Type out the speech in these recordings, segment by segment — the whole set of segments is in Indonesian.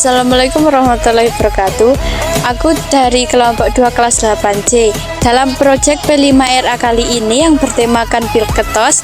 Assalamualaikum warahmatullahi wabarakatuh. Aku dari kelompok 2 kelas 8C. Dalam proyek P5RA kali ini yang bertemakan Pilketos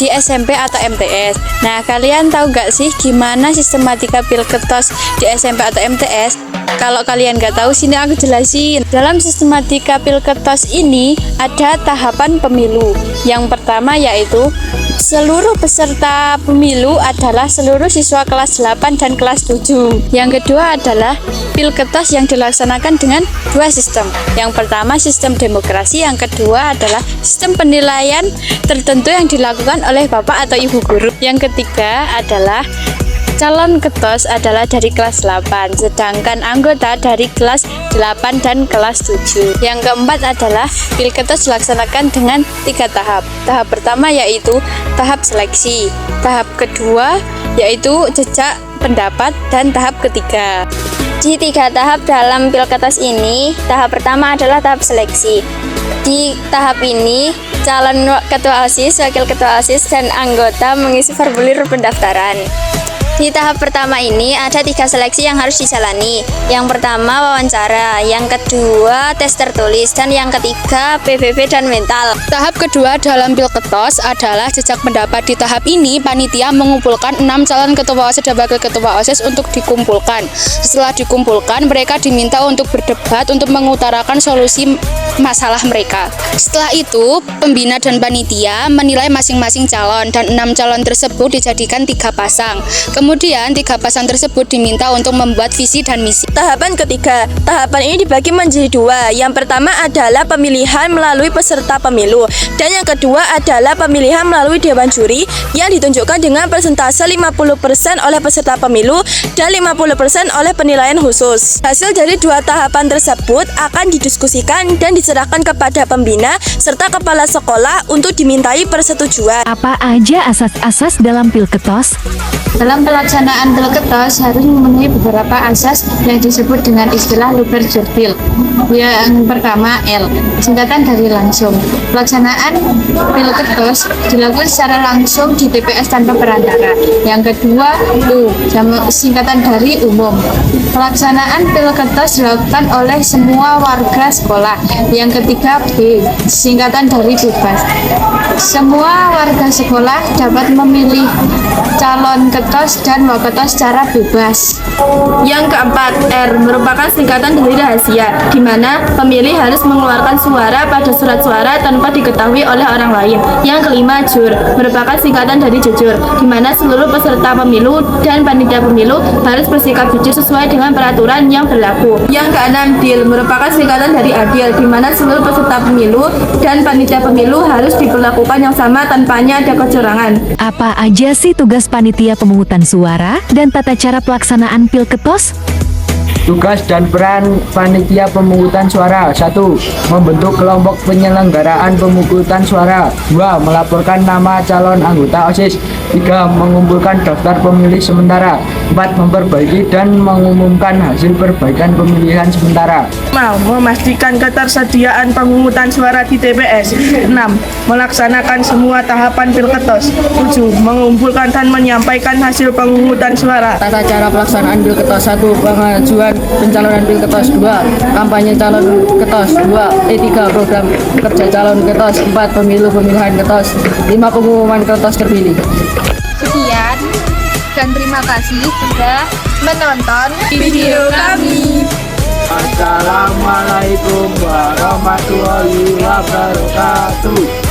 di SMP atau MTS. Nah, kalian tahu gak sih gimana sistematika Pilketos di SMP atau MTS? Kalau kalian gak tahu, sini aku jelasin. Dalam sistematika Pilketos ini ada tahapan pemilu. Yang pertama yaitu seluruh peserta pemilu adalah seluruh siswa kelas 8 dan kelas 7. Yang kedua adalah Pilketos yang dilaksanakan dengan 2 sistem. Yang pertama sistem demokrasi, yang kedua adalah sistem penilaian tertentu yang dilakukan oleh Bapak atau Ibu guru. Yang ketiga adalah calon ketos adalah dari kelas 8, sedangkan anggota dari kelas 8 dan kelas 7. Yang keempat adalah Pilketos dilaksanakan dengan 3 tahap. Tahap pertama yaitu tahap seleksi, tahap kedua yaitu jejak pendapat, dan tahap ketiga. Di 3 tahap dalam Pilketos ini, tahap pertama adalah tahap seleksi. Di tahap ini, calon ketua OSIS, wakil ketua OSIS, dan anggota mengisi formulir pendaftaran. Di tahap pertama ini ada 3 seleksi yang harus dijalani. Yang pertama wawancara, yang kedua tes tertulis, dan yang ketiga PBB dan mental. Tahap kedua dalam Pilketos adalah jejak pendapat. Di tahap ini panitia mengumpulkan 6 calon ketua OSIS dan wakil ketua OSIS untuk dikumpulkan. Setelah dikumpulkan, mereka diminta untuk berdebat untuk mengutarakan solusi masalah mereka. Setelah itu, pembina dan panitia menilai masing-masing calon, dan 6 calon tersebut dijadikan 3 pasang. Kemudian 3 pasang tersebut diminta untuk membuat visi dan misi. Tahapan ketiga. Tahapan ini dibagi menjadi 2. Yang pertama adalah pemilihan melalui peserta pemilu, dan yang kedua adalah pemilihan melalui dewan juri yang ditunjukkan dengan persentase 50% oleh peserta pemilu dan 50% oleh penilaian khusus. Hasil dari 2 tahapan tersebut akan didiskusikan dan diserahkan kepada pembina serta kepala sekolah untuk dimintai persetujuan. Apa aja asas-asas dalam Pilketos? Dalam pelaksanaan Pilketos harus memenuhi beberapa asas yang disebut dengan istilah luber jurdil. Yang pertama L, singkatan dari langsung. Pelaksanaan Pilketos dilakukan secara langsung di TPS tanpa perantara. Yang kedua U, singkatan dari umum. Pelaksanaan Pilketos dilakukan oleh semua warga sekolah. Yang ketiga B, singkatan dari bebas. Semua warga sekolah dapat memilih calon ketos dan waketos secara bebas. Yang keempat, R merupakan singkatan dari rahasia, di mana pemilih harus mengeluarkan suara pada surat suara tanpa diketahui oleh orang lain. Yang kelima, jur merupakan singkatan dari jujur, di mana seluruh peserta pemilu dan panitia pemilu harus bersikap jujur sesuai dengan peraturan yang berlaku. Yang keenam, dil merupakan singkatan dari adil, di mana seluruh peserta pemilu dan panitia pemilu harus diperlakukan yang sama tanpanya ada kecurangan. Apa aja sih tugas panitia pemungutan suara dan tata cara pelaksanaan Pilketos? Tugas dan peran panitia pemungutan suara: 1. Membentuk kelompok penyelenggaraan pemungutan suara. 2. Melaporkan nama calon anggota OSIS. 3. Mengumpulkan daftar pemilih sementara. 4. Memperbaiki dan mengumumkan hasil perbaikan pemilihan sementara. Memastikan ketersediaan pemungutan suara di TPS. 6. Melaksanakan semua tahapan Pilketos. 7. Mengumpulkan dan menyampaikan hasil pemungutan suara. Tata cara pelaksanaan Pilketos: 1. Pengajuan pencalonan Pilketos. 2. Kampanye calon ketos. 3. Program kerja calon ketos. 4. Pemilu-pemilihan ketos. 5. Pengumuman ketos terpilih. Sekian dan terima kasih sudah menonton Video kami. Assalamualaikum warahmatullahi wabarakatuh.